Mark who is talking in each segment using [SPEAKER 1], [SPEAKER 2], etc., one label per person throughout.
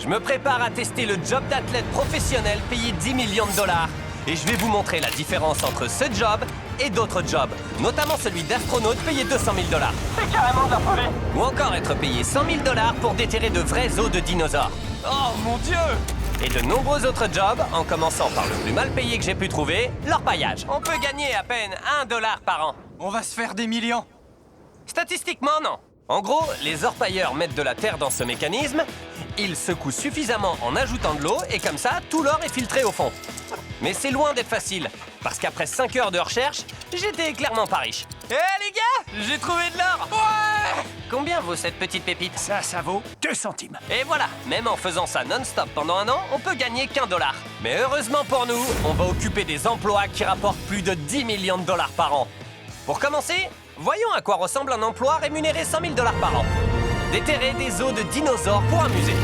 [SPEAKER 1] Je me prépare à tester le job d'athlète professionnel payé 10 millions de dollars. Et je vais vous montrer la différence entre ce job et d'autres jobs, notamment celui d'astronaute payé 200 000 dollars.
[SPEAKER 2] C'est carrément de la folie.
[SPEAKER 1] Ou encore être payé 100 000 dollars pour déterrer de vrais os de dinosaures.
[SPEAKER 2] Oh mon Dieu!
[SPEAKER 1] Et de nombreux autres jobs, en commençant par le plus mal payé que j'ai pu trouver, l'orpaillage. On peut gagner à peine 1 dollar par an.
[SPEAKER 2] On va se faire des millions.
[SPEAKER 1] Statistiquement, non. En gros, les orpailleurs mettent de la terre dans ce mécanisme, ils secouent suffisamment en ajoutant de l'eau, et comme ça, tout l'or est filtré au fond. Mais c'est loin d'être facile, parce qu'après 5 heures de recherche, j'étais clairement pas riche. Eh les gars, j'ai trouvé de l'or!
[SPEAKER 2] Ouais!
[SPEAKER 1] Combien vaut cette petite pépite?
[SPEAKER 3] Ça vaut 2 centimes.
[SPEAKER 1] Et voilà, même en faisant ça non-stop pendant un an, on peut gagner qu'1 dollar. Mais heureusement pour nous, on va occuper des emplois qui rapportent plus de 10 millions de dollars par an. Pour commencer, voyons à quoi ressemble un emploi rémunéré 100 000 dollars par an. Déterrer des os de dinosaures pour un musée.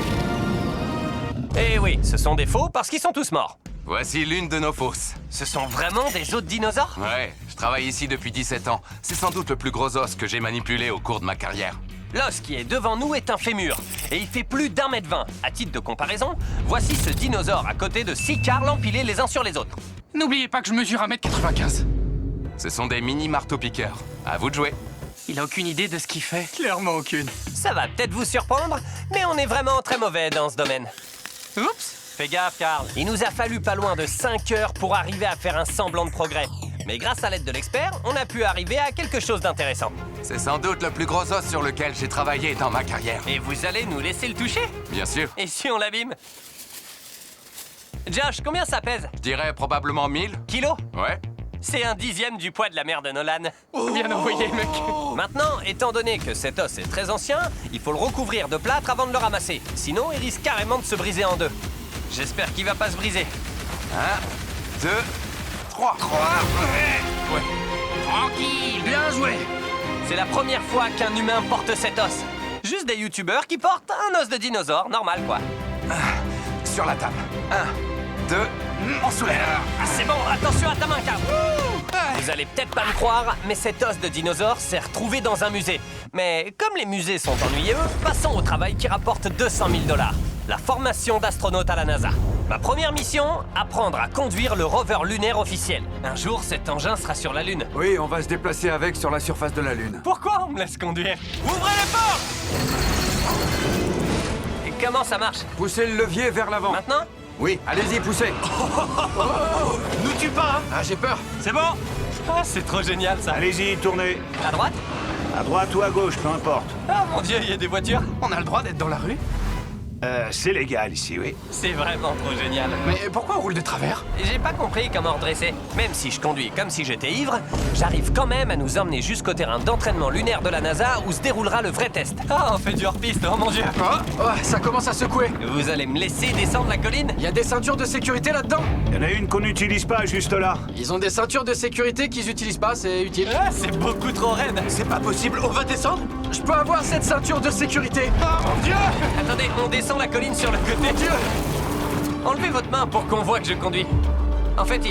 [SPEAKER 1] Et oui, ce sont des faux parce qu'ils sont tous morts.
[SPEAKER 4] Voici l'une de nos fosses.
[SPEAKER 1] Ce sont vraiment des os de dinosaures?
[SPEAKER 4] Ouais, je travaille ici depuis 17 ans. C'est sans doute le plus gros os que j'ai manipulé au cours de ma carrière.
[SPEAKER 1] L'os qui est devant nous est un fémur, et il fait plus d'1,20 m. À titre de comparaison, voici ce dinosaure à côté de 6 carles empilés les uns sur les autres.
[SPEAKER 2] N'oubliez pas que je mesure 1m95.
[SPEAKER 4] Ce sont des mini marteaux-piqueurs. À vous de jouer.
[SPEAKER 2] Il a aucune idée de ce qu'il fait. Clairement aucune.
[SPEAKER 1] Ça va peut-être vous surprendre, mais on est vraiment très mauvais dans ce domaine.
[SPEAKER 2] Oups!
[SPEAKER 1] Fais gaffe, Karl. Il nous a fallu pas loin de 5 heures pour arriver à faire un semblant de progrès. Mais grâce à l'aide de l'expert, on a pu arriver à quelque chose d'intéressant.
[SPEAKER 4] C'est sans doute le plus gros os sur lequel j'ai travaillé dans ma carrière.
[SPEAKER 1] Et vous allez nous laisser le toucher?
[SPEAKER 4] Bien sûr.
[SPEAKER 1] Et si on l'abîme? Josh, combien ça pèse?
[SPEAKER 4] Je dirais probablement 1000.
[SPEAKER 1] Kilos?
[SPEAKER 4] Ouais.
[SPEAKER 1] C'est 1/10 du poids de la mère de Nolan.
[SPEAKER 2] Bien envoyé, mec.
[SPEAKER 1] Maintenant, étant donné que cet os est très ancien, il faut le recouvrir de plâtre avant de le ramasser. Sinon, il risque carrément de se briser en deux. J'espère qu'il va pas se briser.
[SPEAKER 4] 1, 2, 3.
[SPEAKER 1] Ouais.
[SPEAKER 2] Tranquille, bien joué.
[SPEAKER 1] C'est la première fois qu'un humain porte cet os. Juste des youtubeurs qui portent un os de dinosaure, normal quoi.
[SPEAKER 4] Sur la table. 1, 2, on soulève.
[SPEAKER 1] C'est bon, attention à ta main, Karl. Vous allez peut-être pas me croire, mais cet os de dinosaure s'est retrouvé dans un musée. Mais comme les musées sont ennuyeux, passons au travail qui rapporte 200 000 dollars. La formation d'astronaute à la NASA. Ma première mission, apprendre à conduire le rover lunaire officiel. Un jour, cet engin sera sur la Lune.
[SPEAKER 5] Oui, on va se déplacer avec sur la surface de la Lune.
[SPEAKER 1] Pourquoi on me laisse conduire? Ouvrez les portes! Et comment ça marche?
[SPEAKER 5] Poussez le levier vers l'avant.
[SPEAKER 1] Maintenant?
[SPEAKER 5] Oui, allez-y, poussez.
[SPEAKER 3] Nous tue pas, hein.
[SPEAKER 2] Ah, j'ai peur.
[SPEAKER 1] C'est bon? Ah, c'est trop génial ça.
[SPEAKER 3] Allez-y, tournez.
[SPEAKER 1] À droite?
[SPEAKER 3] À droite ou à gauche, peu importe.
[SPEAKER 1] Ah mon Dieu, il y a des voitures.
[SPEAKER 2] On a le droit d'être dans la rue?
[SPEAKER 3] C'est légal ici, oui.
[SPEAKER 1] C'est vraiment trop génial.
[SPEAKER 2] Mais pourquoi on roule de travers?
[SPEAKER 1] J'ai pas compris comment redresser. Même si je conduis comme si j'étais ivre, j'arrive quand même à nous emmener jusqu'au terrain d'entraînement lunaire de la NASA où se déroulera le vrai test. Ah, on fait du hors-piste, oh mon Dieu.
[SPEAKER 2] Oh, ça commence à secouer.
[SPEAKER 1] Vous allez me laisser descendre la colline?
[SPEAKER 2] Il y a des ceintures de sécurité là-dedans?
[SPEAKER 3] Il y en a une qu'on n'utilise pas juste là.
[SPEAKER 2] Ils ont des ceintures de sécurité qu'ils utilisent pas, c'est utile.
[SPEAKER 1] Ah, c'est beaucoup trop raide.
[SPEAKER 3] C'est pas possible, on va descendre?
[SPEAKER 2] Je peux avoir cette ceinture de sécurité?
[SPEAKER 3] Oh mon Dieu!
[SPEAKER 1] Attendez, on descend la colline sur le côté.
[SPEAKER 2] Dieu!
[SPEAKER 1] Enlevez votre main pour qu'on voit que je conduis. En fait,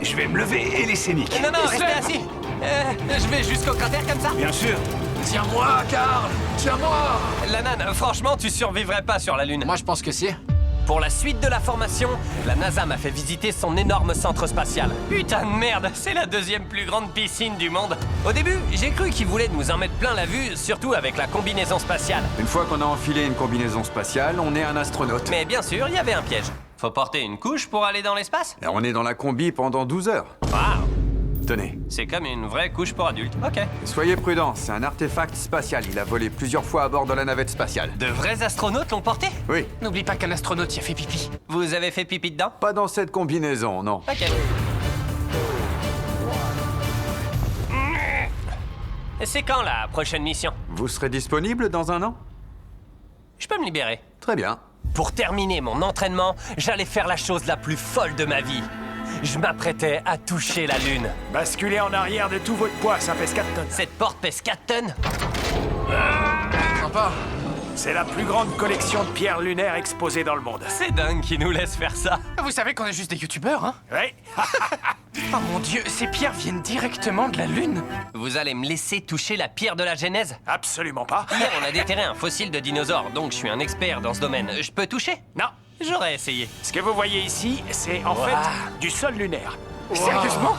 [SPEAKER 3] Je vais me lever et laisser Nick.
[SPEAKER 1] Non, restez assis. Je vais jusqu'au cratère comme ça.
[SPEAKER 3] Bien sûr.
[SPEAKER 2] Tiens-moi, Karl! Tiens-moi!
[SPEAKER 1] Lanan, franchement, tu survivrais pas sur la Lune.
[SPEAKER 2] Moi, je pense que si.
[SPEAKER 1] Pour la suite de la formation, la NASA m'a fait visiter son énorme centre spatial. Putain de merde, c'est la deuxième plus grande piscine du monde. Au début, j'ai cru qu'ils voulaient nous en mettre plein la vue, surtout avec la combinaison spatiale.
[SPEAKER 5] Une fois qu'on a enfilé une combinaison spatiale, on est un astronaute.
[SPEAKER 1] Mais bien sûr, il y avait un piège. Faut porter une couche pour aller dans l'espace?
[SPEAKER 5] Et on est dans la combi pendant 12 heures.
[SPEAKER 1] Waouh,
[SPEAKER 5] Tenez,
[SPEAKER 1] c'est comme une vraie couche pour adultes. Ok.
[SPEAKER 5] soyez prudents, c'est un artefact spatial. Il a volé plusieurs fois à bord de la navette spatiale.
[SPEAKER 1] De vrais astronautes l'ont porté?
[SPEAKER 5] Oui,
[SPEAKER 2] N'oublie pas qu'un astronaute y a fait pipi.
[SPEAKER 1] Vous avez fait pipi dedans?
[SPEAKER 5] pas dans cette combinaison, non.
[SPEAKER 1] Ok. C'est quand la prochaine mission?
[SPEAKER 5] Vous serez disponible dans un an?
[SPEAKER 1] Je peux me libérer.
[SPEAKER 5] Très bien.
[SPEAKER 1] Pour terminer mon entraînement, j'allais faire la chose la plus folle de ma vie. Je m'apprêtais à toucher la Lune.
[SPEAKER 3] Basculez en arrière de tout votre poids, ça pèse 4 tonnes.
[SPEAKER 1] Cette porte pèse 4 tonnes.
[SPEAKER 2] Sympa.
[SPEAKER 3] C'est la plus grande collection de pierres lunaires exposées dans le monde.
[SPEAKER 1] C'est dingue qu'ils nous laissent faire ça.
[SPEAKER 2] Vous savez qu'on est juste des youtubeurs, hein?
[SPEAKER 3] Oui.
[SPEAKER 2] Oh mon Dieu, ces pierres viennent directement de la Lune.
[SPEAKER 1] Vous allez me laisser toucher la pierre de la Genèse?
[SPEAKER 3] Absolument pas.
[SPEAKER 1] Hier, on a déterré un fossile de dinosaure, donc je suis un expert dans ce domaine. Je peux toucher?
[SPEAKER 3] Non.
[SPEAKER 1] J'aurais essayé.
[SPEAKER 3] Ce que vous voyez ici, c'est en fait du sol lunaire.
[SPEAKER 2] Sérieusement?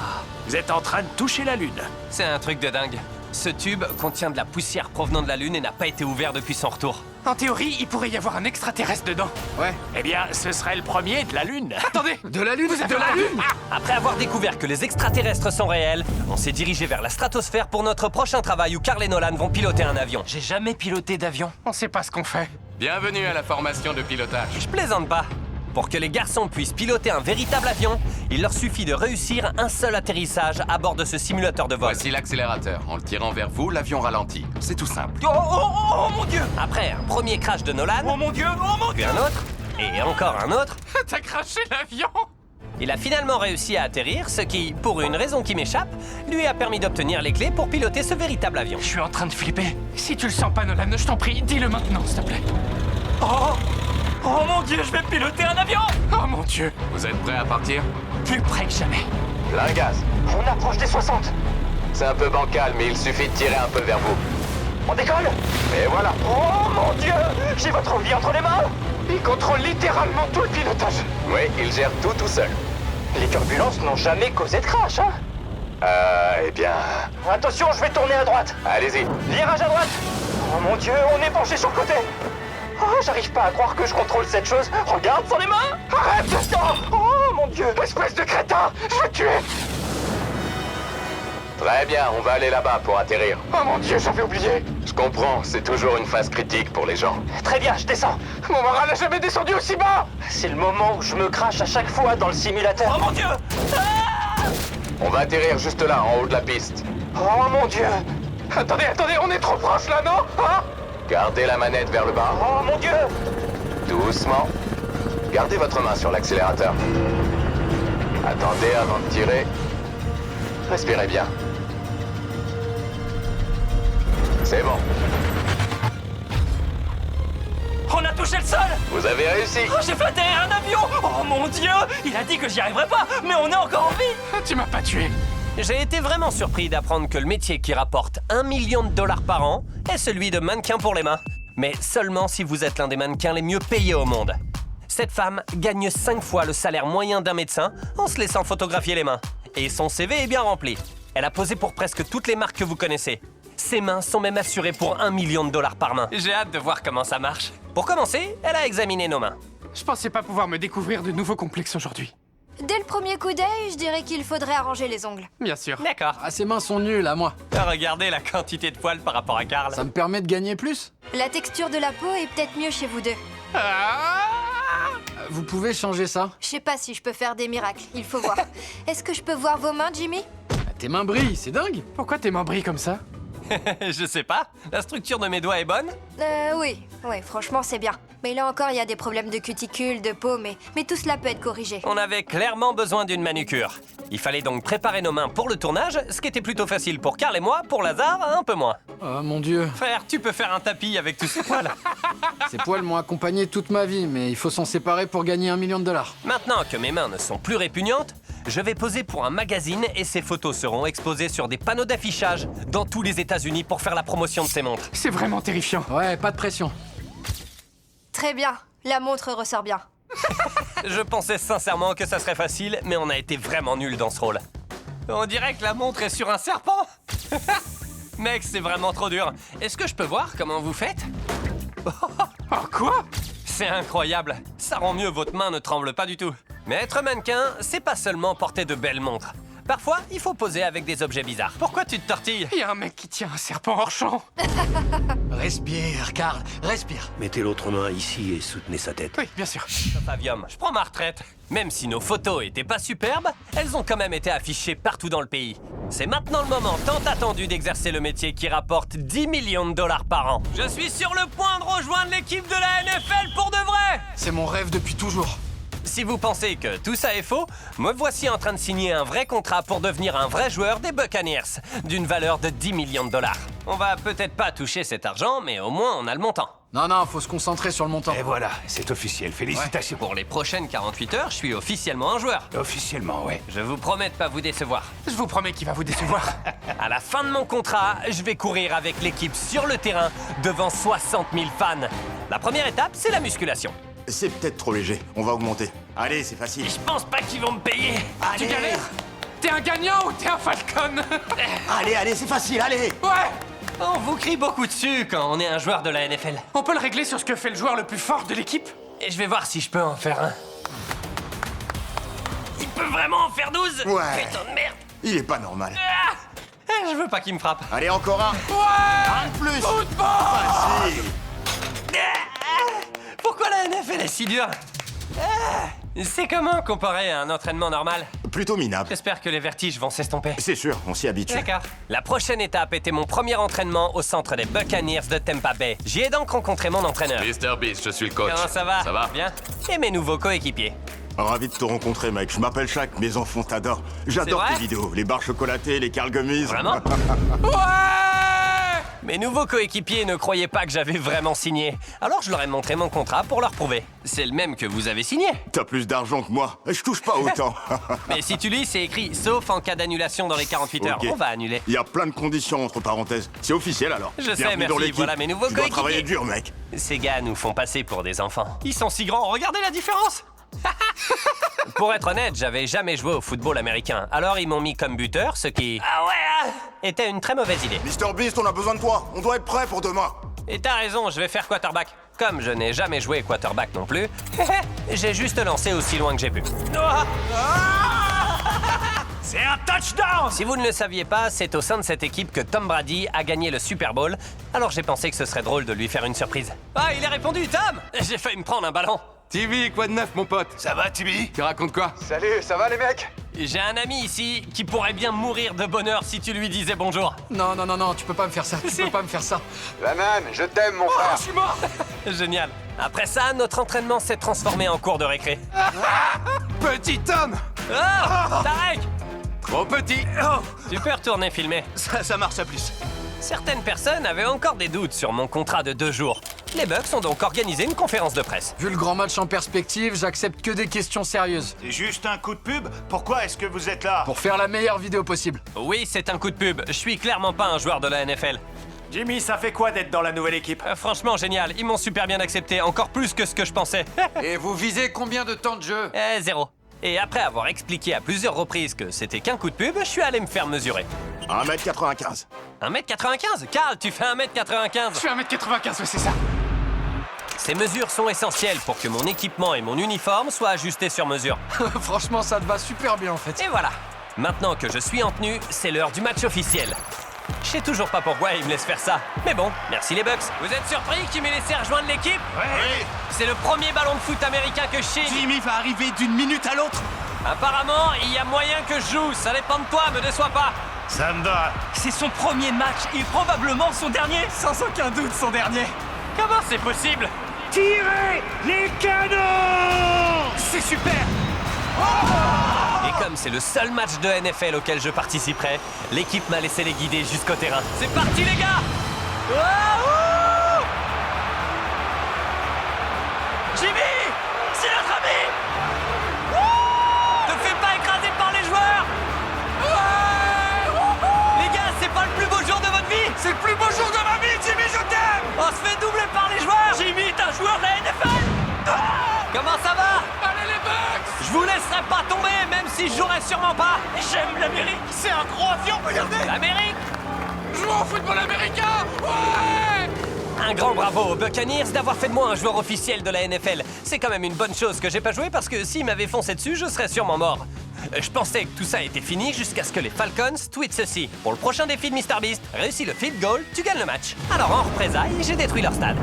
[SPEAKER 3] Vous êtes en train de toucher la Lune.
[SPEAKER 1] C'est un truc de dingue. Ce tube contient de la poussière provenant de la Lune et n'a pas été ouvert depuis son retour.
[SPEAKER 2] En théorie, il pourrait y avoir un extraterrestre dedans.
[SPEAKER 5] Ouais.
[SPEAKER 3] Eh bien, ce serait le premier de la Lune.
[SPEAKER 2] Attendez,
[SPEAKER 5] De la Lune,
[SPEAKER 2] vous avez la Lune?
[SPEAKER 1] Après avoir découvert que les extraterrestres sont réels, on s'est dirigé vers la stratosphère pour notre prochain travail où Carl et Nolan vont piloter un avion.
[SPEAKER 2] J'ai jamais piloté d'avion. On sait pas ce qu'on fait.
[SPEAKER 4] Bienvenue à la formation de pilotage.
[SPEAKER 1] Je plaisante pas. Pour que les garçons puissent piloter un véritable avion, il leur suffit de réussir un seul atterrissage à bord de ce simulateur de vol.
[SPEAKER 4] Voici l'accélérateur. En le tirant vers vous, l'avion ralentit. C'est tout simple.
[SPEAKER 1] Oh mon Dieu! Après un premier crash de Nolan,
[SPEAKER 2] Oh mon Dieu,
[SPEAKER 1] puis un autre, et encore un autre,
[SPEAKER 2] t'as craché l'avion?
[SPEAKER 1] il a finalement réussi à atterrir, ce qui, pour une raison qui m'échappe, lui a permis d'obtenir les clés pour piloter ce véritable avion.
[SPEAKER 2] Je suis en train de flipper. Si tu le sens pas, Nolan, je t'en prie, dis-le maintenant, s'il te plaît.
[SPEAKER 1] Oh mon Dieu, je vais piloter un avion!
[SPEAKER 2] Oh mon Dieu,
[SPEAKER 4] Vous êtes prêts à partir?
[SPEAKER 2] plus près que jamais.
[SPEAKER 6] Plein gaz. On approche des 60. C'est un peu bancal, mais il suffit de tirer un peu vers vous. On décolle? Et voilà. Oh mon Dieu! J'ai votre vie entre les mains! Il contrôle littéralement tout le pilotage. Oui, il gère tout seul. Les turbulences n'ont jamais causé de crash, hein? Eh bien... Attention, je vais tourner à droite. Allez-y. Virage à droite. Oh mon Dieu, on est penché sur le côté. Oh, j'arrive pas à croire que je contrôle cette chose. Regarde sans les mains. Arrête! Oh mon Dieu! Espèce de crétin! Je vais te tuer! Très bien, on va aller là-bas pour atterrir. Oh mon Dieu, j'avais oublié. Je comprends, c'est toujours une phase critique pour les gens. Très bien, je descends. Mon moral n'a jamais descendu aussi bas. C'est le moment où je me crache à chaque fois dans le simulateur.
[SPEAKER 1] Oh mon Dieu!
[SPEAKER 6] On va atterrir juste là, en haut de la piste. Oh mon Dieu! Attendez, on est trop proche là, non? Hein? Gardez la manette vers le bas. Oh mon Dieu! Doucement. Gardez votre main sur l'accélérateur. Attendez avant de tirer. Respirez bien. C'est bon.
[SPEAKER 1] On a touché le sol!
[SPEAKER 6] Vous avez réussi.
[SPEAKER 1] Oh, j'ai flotté un avion! Oh mon Dieu! Il a dit que j'y arriverais pas, mais on est encore en vie!
[SPEAKER 2] Tu m'as pas tué.
[SPEAKER 1] J'ai été vraiment surpris d'apprendre que le métier qui rapporte 1 million de dollars par an est celui de mannequin pour les mains. Mais seulement si vous êtes l'un des mannequins les mieux payés au monde. Cette femme gagne 5 fois le salaire moyen d'un médecin en se laissant photographier les mains. Et son CV est bien rempli. Elle a posé pour presque toutes les marques que vous connaissez. Ses mains sont même assurées pour 1 million de dollars par main. J'ai hâte de voir comment ça marche. Pour commencer, elle a examiné nos mains.
[SPEAKER 2] Je pensais pas pouvoir me découvrir de nouveaux complexes aujourd'hui.
[SPEAKER 7] Dès le premier coup d'œil, je dirais qu'il faudrait arranger les ongles.
[SPEAKER 2] Bien sûr.
[SPEAKER 1] D'accord.
[SPEAKER 5] Ah, ses mains sont nulles, à moi.
[SPEAKER 1] Regardez la quantité de poils par rapport à Carl.
[SPEAKER 5] Ça me permet de gagner plus.
[SPEAKER 7] La texture de la peau est peut-être mieux chez vous deux.
[SPEAKER 5] Vous pouvez changer ça?
[SPEAKER 7] Je sais pas si je peux faire des miracles, il faut voir. Est-ce que je peux voir vos mains, Jimmy?
[SPEAKER 5] Tes mains brillent, c'est dingue.
[SPEAKER 2] Pourquoi tes mains brillent comme ça?
[SPEAKER 1] Je sais pas. La structure de mes doigts est bonne.
[SPEAKER 7] Oui, franchement c'est bien. Mais là encore, il y a des problèmes de cuticule, de peau, mais tout cela peut être corrigé.
[SPEAKER 1] On avait clairement besoin d'une manucure. Il fallait donc préparer nos mains pour le tournage, ce qui était plutôt facile pour Carl et moi, pour Lazare, un peu moins.
[SPEAKER 5] Oh mon Dieu.
[SPEAKER 1] Frère, tu peux faire un tapis avec tous ces poils.
[SPEAKER 5] Ces poils m'ont accompagné toute ma vie, mais il faut s'en séparer pour gagner 1 million de dollars.
[SPEAKER 1] Maintenant que mes mains ne sont plus répugnantes, je vais poser pour un magazine et ces photos seront exposées sur des panneaux d'affichage dans tous les États-Unis pour faire la promotion de ces montres.
[SPEAKER 2] C'est vraiment terrifiant.
[SPEAKER 5] Ouais, pas de pression.
[SPEAKER 7] Très bien, la montre ressort bien.
[SPEAKER 1] Je pensais sincèrement que ça serait facile, mais on a été vraiment nuls dans ce rôle. On dirait que la montre est sur un serpent. Mec, c'est vraiment trop dur. Est-ce que je peux voir comment vous faites?
[SPEAKER 2] Oh quoi?
[SPEAKER 1] C'est incroyable. Ça rend mieux, votre main ne tremble pas du tout. Mais être mannequin, c'est pas seulement porter de belles montres. Parfois, il faut poser avec des objets bizarres. Pourquoi tu te tortilles?
[SPEAKER 2] Il y a un mec qui tient un serpent hors champ.
[SPEAKER 8] Respire, Carl, respire.
[SPEAKER 3] Mettez l'autre main ici et soutenez sa tête.
[SPEAKER 2] Oui, bien sûr.
[SPEAKER 1] Fabium, je prends ma retraite. Même si nos photos étaient pas superbes, elles ont quand même été affichées partout dans le pays. C'est maintenant le moment tant attendu d'exercer le métier qui rapporte 10 millions de dollars par an. Je suis sur le point de rejoindre l'équipe de la NFL pour de vrai!
[SPEAKER 5] C'est mon rêve depuis toujours.
[SPEAKER 1] Si vous pensez que tout ça est faux, me voici en train de signer un vrai contrat pour devenir un vrai joueur des Buccaneers, d'une valeur de 10 millions de dollars. On va peut-être pas toucher cet argent, mais au moins on a le montant.
[SPEAKER 8] Non, faut se concentrer sur le montant.
[SPEAKER 3] Et voilà, c'est officiel. Félicitations.
[SPEAKER 1] Pour les prochaines 48 heures, je suis officiellement un joueur.
[SPEAKER 3] Officiellement, ouais.
[SPEAKER 1] Je vous promets de pas vous décevoir.
[SPEAKER 2] Je vous promets qu'il va vous décevoir.
[SPEAKER 1] À la fin de mon contrat, je vais courir avec l'équipe sur le terrain devant 60 000 fans. La première étape, c'est la musculation.
[SPEAKER 9] C'est peut-être trop léger. On va augmenter. Allez, c'est facile.
[SPEAKER 1] Je pense pas qu'ils vont me payer.
[SPEAKER 2] Tu galères? T'es un gagnant ou t'es un Falcon?
[SPEAKER 9] Allez, c'est facile, allez.
[SPEAKER 2] Ouais!
[SPEAKER 1] On vous crie beaucoup dessus quand on est un joueur de la NFL.
[SPEAKER 2] On peut le régler sur ce que fait le joueur le plus fort de l'équipe?
[SPEAKER 1] Et je vais voir si je peux en faire un. Il peut vraiment en faire 12?
[SPEAKER 9] Ouais.
[SPEAKER 1] Putain de merde.
[SPEAKER 9] Il est pas normal.
[SPEAKER 1] Je veux pas qu'il me frappe.
[SPEAKER 9] Allez, encore un.
[SPEAKER 2] Ouais!
[SPEAKER 9] Un de plus.
[SPEAKER 2] Football!
[SPEAKER 9] Facile.
[SPEAKER 1] Pourquoi la NFL est si dure? C'est comment comparé à un entraînement normal?
[SPEAKER 9] Plutôt minable.
[SPEAKER 1] J'espère que les vertiges vont s'estomper.
[SPEAKER 9] C'est sûr, on s'y habitue.
[SPEAKER 1] D'accord. La prochaine étape était mon premier entraînement au centre des Buccaneers de Tampa Bay. J'y ai donc rencontré mon entraîneur.
[SPEAKER 4] Mr. Beast, je suis le coach.
[SPEAKER 1] Comment ça va?
[SPEAKER 4] Ça va?
[SPEAKER 1] Bien. Et mes nouveaux coéquipiers.
[SPEAKER 9] Ravi de te rencontrer, mec. Je m'appelle Shaq, mes enfants t'adorent. J'adore
[SPEAKER 1] C'est vrai
[SPEAKER 9] tes vidéos. Les barres chocolatées, les Carl Gummies.
[SPEAKER 1] Vraiment?
[SPEAKER 2] Ouais!
[SPEAKER 1] Mes nouveaux coéquipiers ne croyaient pas que j'avais vraiment signé. Alors je leur ai montré mon contrat pour leur prouver. C'est le même que vous avez signé.
[SPEAKER 9] T'as plus d'argent que moi. Je touche pas autant.
[SPEAKER 1] Mais si tu lis, c'est écrit « Sauf en cas d'annulation dans les 48 heures
[SPEAKER 9] Ok.
[SPEAKER 1] On va annuler.
[SPEAKER 9] Il y a plein de conditions entre parenthèses. C'est officiel alors.
[SPEAKER 1] Je sais,
[SPEAKER 9] Bienvenue
[SPEAKER 1] merci.
[SPEAKER 9] dans l'équipe.
[SPEAKER 1] Voilà mes nouveaux
[SPEAKER 9] Tu dois
[SPEAKER 1] coéquipiers.
[SPEAKER 9] travailler dur, mec.
[SPEAKER 1] Ces gars nous font passer pour des enfants. Ils sont si grands, regardez la différence. Pour être honnête, j'avais jamais joué au football américain. Alors ils m'ont mis comme buteur, ce qui... était une très mauvaise idée.
[SPEAKER 9] Mr. Beast, on a besoin de toi. On doit être prêt pour demain.
[SPEAKER 1] Et t'as raison, je vais faire quarterback. Comme je n'ai jamais joué quarterback non plus, j'ai juste lancé aussi loin que j'ai pu.
[SPEAKER 3] C'est un touchdown!
[SPEAKER 1] Si vous ne le saviez pas, c'est au sein de cette équipe que Tom Brady a gagné le Super Bowl. Alors j'ai pensé que ce serait drôle de lui faire une surprise. Ah, il a répondu, Tom! J'ai failli me prendre un ballon.
[SPEAKER 4] TV, quoi de neuf, mon pote?
[SPEAKER 3] Ça va, Tibi?
[SPEAKER 4] Tu racontes quoi?
[SPEAKER 5] Salut, ça va les mecs?
[SPEAKER 1] J'ai un ami ici qui pourrait bien mourir de bonheur si tu lui disais bonjour.
[SPEAKER 8] Non, tu peux pas me faire ça. Tu peux pas me faire ça.
[SPEAKER 5] Banane, je t'aime mon frère.
[SPEAKER 2] Je suis mort!
[SPEAKER 1] Génial. Après ça, notre entraînement s'est transformé en cours de récré.
[SPEAKER 4] Petit homme!
[SPEAKER 1] Oh, Tarek!
[SPEAKER 4] Trop petit!
[SPEAKER 1] Tu peux retourner filmer.
[SPEAKER 3] Ça marche à plus.
[SPEAKER 1] Certaines personnes avaient encore des doutes sur mon contrat de 2 jours. Les Bucks ont donc organisé une conférence de presse.
[SPEAKER 8] Vu le grand match en perspective, j'accepte que des questions sérieuses.
[SPEAKER 3] C'est juste un coup de pub? Pourquoi est-ce que vous êtes là?
[SPEAKER 8] Pour faire la meilleure vidéo possible.
[SPEAKER 1] Oui, c'est un coup de pub. Je suis clairement pas un joueur de la NFL.
[SPEAKER 3] Jimmy, ça fait quoi d'être dans la nouvelle équipe?
[SPEAKER 1] Franchement, génial. Ils m'ont super bien accepté, encore plus que ce que je pensais.
[SPEAKER 8] Et vous visez combien de temps de jeu?
[SPEAKER 1] 0. Et après avoir expliqué à plusieurs reprises que c'était qu'un coup de pub, je suis allé me faire mesurer.
[SPEAKER 9] 1m95.
[SPEAKER 1] 1m95? Carl, tu fais 1m95.
[SPEAKER 2] Je suis 1m95, ouais, c'est ça.
[SPEAKER 1] Ces mesures sont essentielles pour que mon équipement et mon uniforme soient ajustés sur mesure.
[SPEAKER 8] Franchement, ça te va super bien en fait.
[SPEAKER 1] Et voilà. Maintenant que je suis en tenue, c'est l'heure du match officiel. Je sais toujours pas pourquoi ils me laissent faire ça. Mais bon, merci les Bucks. Vous êtes surpris qu'ils m'aient laissé rejoindre l'équipe?
[SPEAKER 3] Oui.
[SPEAKER 1] C'est le premier ballon de foot américain que je signe.
[SPEAKER 3] Jimmy va arriver d'une minute à l'autre.
[SPEAKER 1] Apparemment, il y a moyen que je joue. Ça dépend de toi, me déçois pas.
[SPEAKER 3] Ça me va.
[SPEAKER 1] C'est son premier match et probablement son dernier. Sans aucun doute son dernier. Comment c'est possible?
[SPEAKER 3] Tirez les canons!
[SPEAKER 1] C'est super! Et comme c'est le seul match de NFL auquel je participerai, l'équipe m'a laissé les guider jusqu'au terrain. C'est parti les gars! Wouhou! Jimmy! C'est notre ami! Wouh! Te fais pas écraser par les joueurs! Ouais! Les gars, c'est pas le plus beau jour de votre vie! C'est le plus beau jour de ma vie, Jimmy, je t'aime! On se fait doubler par les joueurs! Jimmy, t'es un joueur de la NFL! Comment ça va?
[SPEAKER 2] Allez les Bucks!
[SPEAKER 1] Je vous laisserai pas tomber, même si je jouerai sûrement pas. J'aime l'Amérique. C'est un gros avion, regardez. L'Amérique.
[SPEAKER 2] Jouons au football américain! Ouais!
[SPEAKER 1] Un grand bravo aux Buccaneers d'avoir fait de moi un joueur officiel de la NFL. C'est quand même une bonne chose que j'ai pas joué parce que s'ils m'avaient foncé dessus, je serais sûrement mort. Je pensais que tout ça était fini jusqu'à ce que les Falcons tweetent ceci. Pour le prochain défi de MrBeast, réussis le field goal, tu gagnes le match. Alors en représailles, j'ai détruit leur stade.